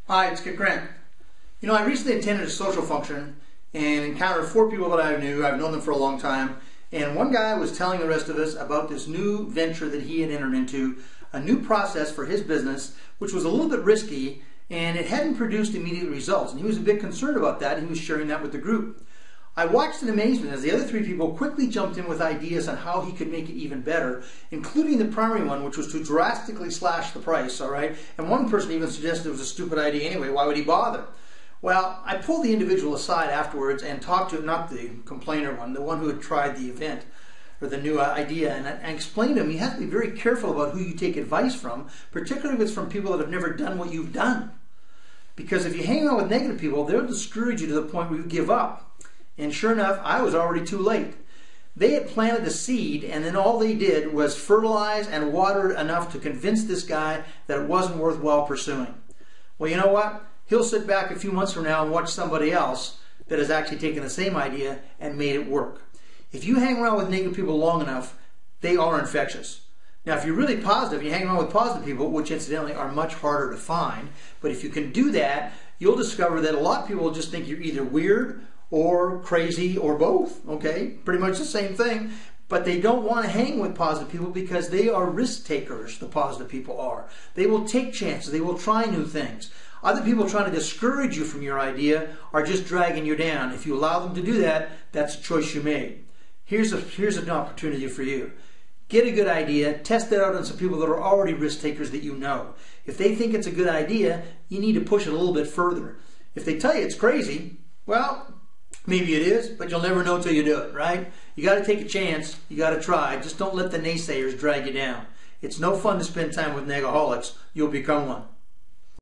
Hi, it's Kit Grant. You know, I recently attended a social function and encountered 4 people that I knew. I've known them for a long time. And one guy was telling the rest of us about this new venture that he had entered into, a new process for his business, which was a little bit risky, and it hadn't produced immediate results. And he was a bit concerned about that, and he was sharing that with the group. I watched in amazement as the other 3 people quickly jumped in with ideas on how he could make it even better, including the primary one, which was to drastically slash the price, all right? And one person even suggested it was a stupid idea anyway. Why would he bother? Well, I pulled the individual aside afterwards and talked to him, not the complainer one, the one who had tried the event or the new idea, and I explained to him you have to be very careful about who you take advice from, particularly if it's from people that have never done what you've done. Because if you hang out with negative people, they'll discourage you to the point where you give up. And sure enough, I was already too late. They had planted the seed, and then all they did was fertilize and water it enough to convince this guy that it wasn't worthwhile pursuing. Well, you know what? He'll sit back a few months from now and watch somebody else that has actually taken the same idea and made it work. If you hang around with negative people long enough, they are infectious. Now, if you're really positive, you hang around with positive people, which incidentally are much harder to find, but if you can do that, you'll discover that a lot of people will just think you're either weird or crazy or both, okay? Pretty much the same thing. But they don't want to hang with positive people because they are risk takers, the positive people are. They will take chances. They will try new things. Other people trying to discourage you from your idea are just dragging you down. If you allow them to do that, that's a choice you made. Here's an opportunity for you. Get a good idea, test it out on some people that are already risk takers that you know. If they think it's a good idea, you need to push it a little bit further. If they tell you it's crazy, well, maybe it is, but you'll never know till you do it, right? You got to take a chance. You got to try. Just don't let the naysayers drag you down. It's no fun to spend time with Negaholics. You'll become one.